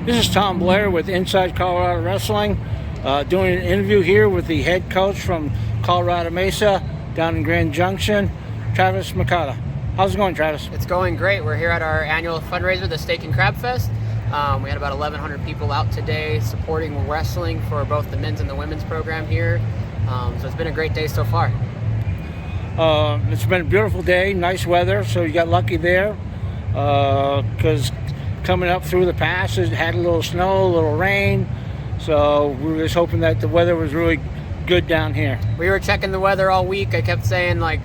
This is Tom Blair with Inside Colorado Wrestling, doing an interview here with the head coach from Colorado Mesa down in Grand Junction, Travis Mercado. How's it going, Travis? It's going great. We're here at our annual fundraiser, the Steak and Crab Fest. We had about 1,100 people out today supporting wrestling for both the men's and the women's program here. So it's been a great day so far. It's been a beautiful day, nice weather, so you got lucky there because coming up through the pass, it had a little snow, a little rain, so we were just hoping that the weather was really good down here. We were checking the weather all week. I kept saying, like,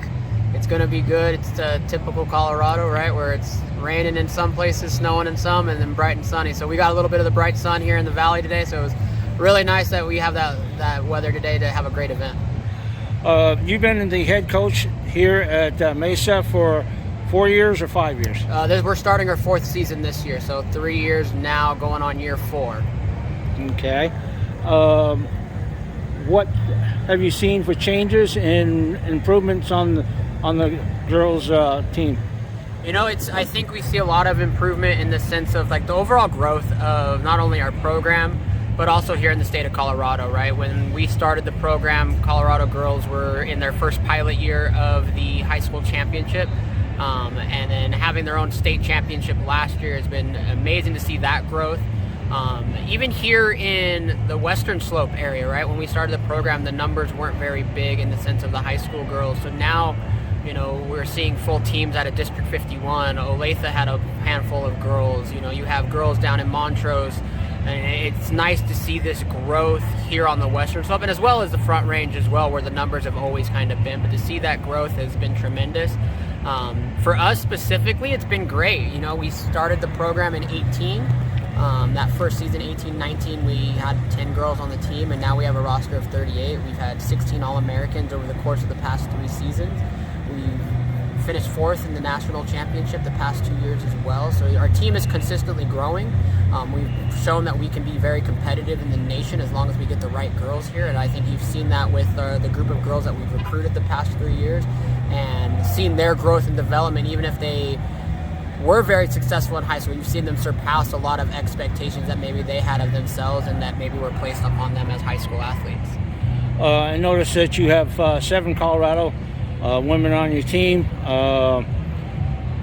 it's going to be good. It's typical Colorado, right, where it's raining in some places, snowing in some, and then bright and sunny. So we got a little bit of the bright sun here in the valley today, so it was really nice that we have that weather today to have a great event. You've been the head coach here at Mesa for 4 years or 5 years? We're starting our fourth season this year, so 3 years now, going on year 4. Okay. What have you seen for changes and improvements on the girls' team? You know, I think we see a lot of improvement in the sense of like the overall growth of not only our program, but also here in the state of Colorado, right? When we started the program, Colorado girls were in their first pilot year of the high school championship. And then having their own state championship last year has been amazing to see that growth. Even here in the Western Slope area, right? When we started the program, the numbers weren't very big in the sense of the high school girls. So now, you know, we're seeing full teams out of District 51. Olathe had a handful of girls. You know, you have girls down in Montrose. And it's nice to see this growth here on the Western Slope, and as well as the Front Range as well, where the numbers have always kind of been. But to see that growth has been tremendous. For us specifically, it's been great. You know, we started the program in 18. That first season, 18-19, we had 10 girls on the team, and now we have a roster of 38. We've had 16 All-Americans over the course of the past 3 seasons. We've finished 4th in the national championship the past 2 years as well. So our team is consistently growing. We've shown that we can be very competitive in the nation as long as we get the right girls here, and I think you've seen that with the group of girls that we've recruited the past 3 years, and seen their growth and development. Even if they were very successful in high school, you've seen them surpass a lot of expectations that maybe they had of themselves and that maybe were placed upon them as high school athletes. I noticed that you have 7 Colorado women on your team.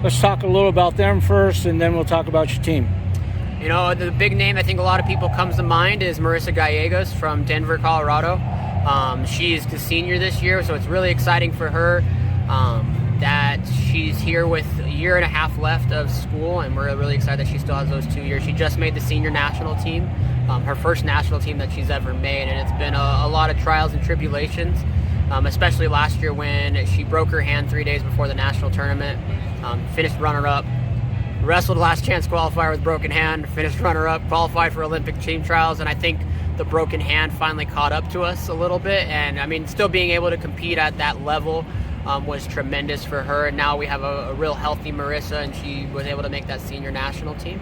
Let's talk a little about them first, and then we'll talk about your team. You know, the big name I think a lot of people comes to mind is Marissa Gallegos from Denver, Colorado. She's the senior this year, so it's really exciting for her that she's here with a year and a half left of school, and we're really excited that she still has those 2 years. She just made the senior national team, her first national team that she's ever made, and it's been a lot of trials and tribulations, especially last year when she broke her hand 3 days before the national tournament, finished runner-up, wrestled last chance qualifier with broken hand, finished runner-up, qualified for Olympic team trials, and I think the broken hand finally caught up to us a little bit. And I mean, still being able to compete at that level was tremendous for her. And now we have a real healthy Marissa, and she was able to make that senior national team.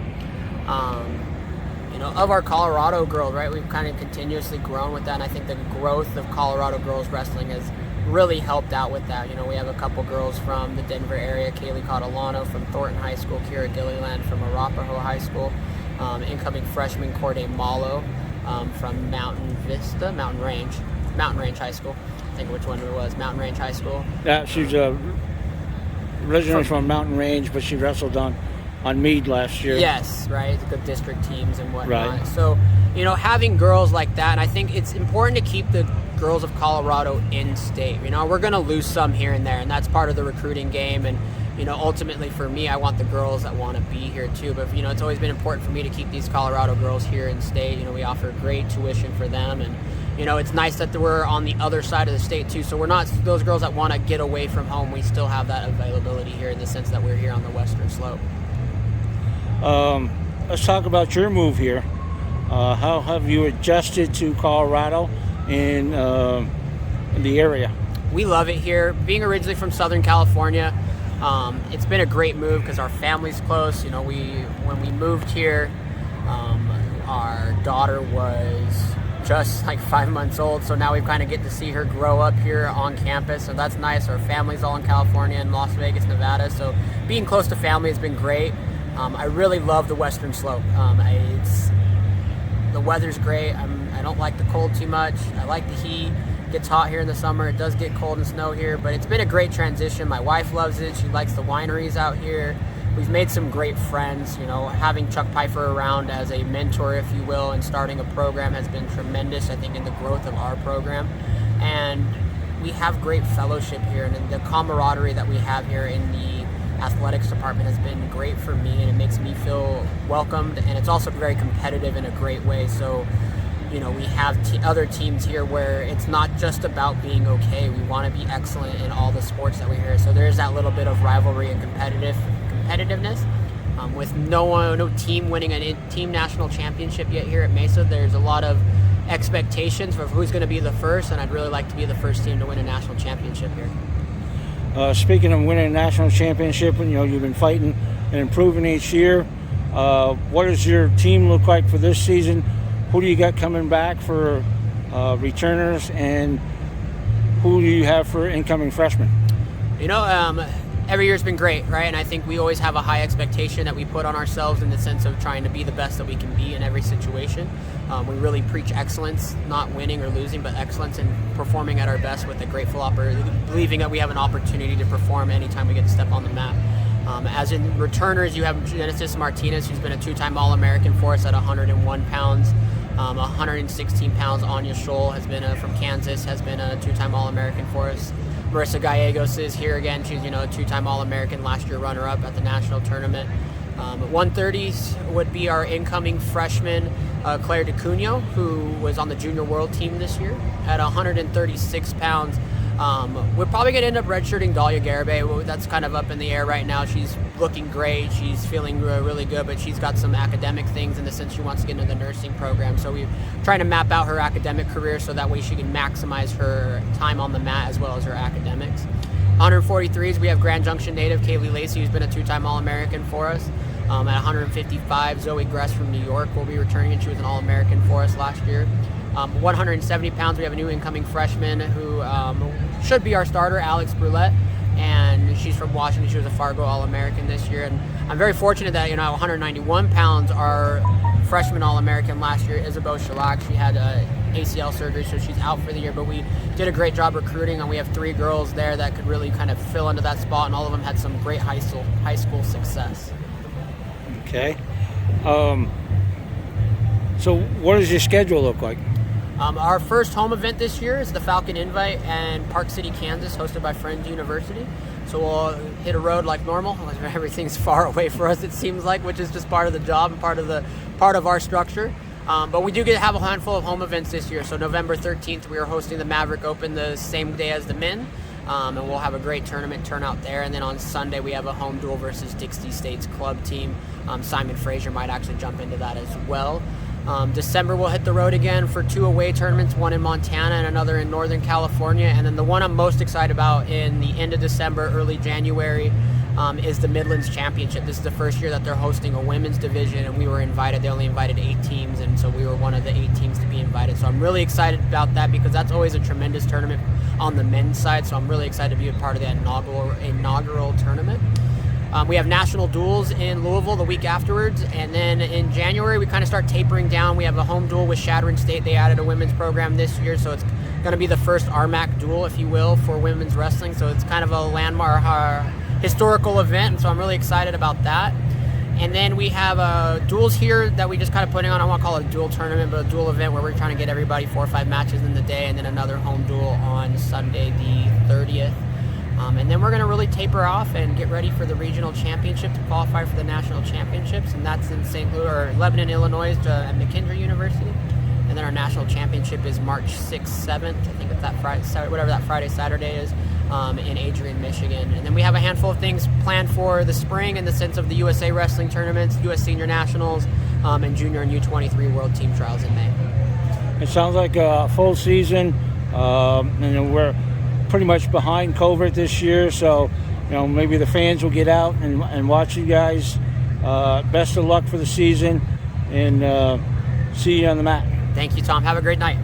You know, of our Colorado girls, right, we've kind of continuously grown with that, and I think the growth of Colorado girls wrestling has really helped out with that. You know, we have a couple girls from the Denver area, Kaylee Catalano from Thornton High School, Kira Gilliland from Arapahoe High School, incoming freshman Corday Malo from Mountain Range High School. I think which one it was, Mountain Range High School. Yeah, she's originally from Mountain Range, but she wrestled on Meade last year. Yes, right, the good district teams and whatnot. Right. So, you know, having girls like that, and I think it's important to keep the girls of Colorado in state. You know, we're going to lose some here and there, and that's part of the recruiting game. And, you know, ultimately for me, I want the girls that want to be here too. But, you know, it's always been important for me to keep these Colorado girls here in state. You know, we offer great tuition for them, and, you know, it's nice that we're on the other side of the state too. So we're not those girls that want to get away from home. We still have that availability here in the sense that we're here on the Western Slope. Let's talk about your move here. How have you adjusted to Colorado in the area? We love it here. Being originally from Southern California, it's been a great move because our family's close. You know, when we moved here, our daughter was just like 5 months old, so now we kind of get to see her grow up here on campus, so that's nice. Our family's all in California and Las Vegas, Nevada, so being close to family has been great. I really love the Western Slope. The weather's great. I don't like the cold too much. I like the heat. It gets hot here in the summer. It does get cold and snow here, but it's been a great transition. My wife loves it. She likes the wineries out here. We've made some great friends. Having Chuck Pfeiffer around as a mentor, if you will, and starting a program has been tremendous, I think, in the growth of our program. And we have great fellowship here, and the camaraderie that we have here in the athletics department has been great for me, and it makes me feel welcomed, and it's also very competitive in a great way. So we have other teams here where it's not just about being okay. We want to be excellent in all the sports that we hear. So there's that little bit of rivalry and competitiveness. With no team winning a team national championship yet here at Mesa, there's a lot of expectations for who's going to be the first, and I'd really like to be the first team to win a national championship here. Speaking of winning a national championship, you've been fighting and improving each year. What does your team look like for this season? Who do you got coming back for returners, and who do you have for incoming freshmen? Every year's been great, right? And I think we always have a high expectation that we put on ourselves in the sense of trying to be the best that we can be in every situation. We really preach excellence, not winning or losing, but excellence and performing at our best with a grateful believing that we have an opportunity to perform anytime we get to step on the mat. As in returners, you have Genesis Martinez, who's been a two-time All-American for us at 101 pounds. 116 pounds. Anya Scholl has been from Kansas, has been a two-time All-American for us. Marissa Gallegos is here again. She's a two-time All-American, last year runner-up at the national tournament. 130s would be our incoming freshman, Claire DeCunio, who was on the junior world team this year at 136 pounds. We're probably going to end up redshirting Dahlia Garibay. That's kind of up in the air right now. She's looking great. She's feeling really good, but she's got some academic things in the sense she wants to get into the nursing program. So we're trying to map out her academic career so that way she can maximize her time on the mat as well as her academics. 143s, we have Grand Junction native Kaylee Lacey, who's been a two-time All-American for us. At 155, Zoe Gress from New York will be returning, and she was an All-American for us last year. 170 pounds, we have a new incoming freshman who should be our starter, Alex Brulette, and she's from Washington. She was a Fargo All-American this year, and I'm very fortunate that 191 pounds, our freshman All-American last year, Isabel Shalak, she had ACL surgery, so she's out for the year, but we did a great job recruiting, and we have 3 girls there that could really kind of fill into that spot, and all of them had some great high school success. Okay. So what does your schedule look like? Our first home event this year is the Falcon Invite in Park City, Kansas, hosted by Friends University. So we'll hit a road like normal. Everything's far away for us, it seems like, which is just part of the job and part of our structure. But we do get to have a handful of home events this year. So November 13th, we are hosting the Maverick Open the same day as the men. And we'll have a great tournament turnout there. And then on Sunday, we have a home duel versus Dixie State's club team. Simon Fraser might actually jump into that as well. December, we'll hit the road again for 2 away tournaments, one in Montana and another in Northern California. And then the one I'm most excited about in the end of December, early January, is the Midlands Championship. This is the first year that they're hosting a women's division, and we were invited. They only invited 8 teams, and so we were one of the 8 teams to be invited. So I'm really excited about that because that's always a tremendous tournament on the men's side. So I'm really excited to be a part of that inaugural tournament. We have national duels in Louisville the week afterwards, and then in January we kind of start tapering down. We have a home duel with Shattering State. They added a women's program this year, so it's going to be the first RMAC duel, if you will, for women's wrestling. So it's kind of a landmark, historical event, and so I'm really excited about that. And then we have duels here that we just kind of putting on. I won't call it a duel tournament, but a duel event where we're trying to get everybody 4 or 5 matches in the day, and then another home duel on Sunday the 30th. And then we're going to really taper off and get ready for the regional championship to qualify for the national championships, and that's in St. Louis or Lebanon, Illinois, at McKendree University. And then our national championship is March 6th, 7th. I think it's that Friday, whatever that Friday, Saturday is, in Adrian, Michigan. And then we have a handful of things planned for the spring in the sense of the USA Wrestling tournaments, US Senior Nationals, and Junior and U23 World Team Trials in May. It sounds like a full season. We're pretty much behind COVID this year, so maybe the fans will get out and watch you guys. Best of luck for the season, and see you on the mat. Thank you, Tom. Have a great night.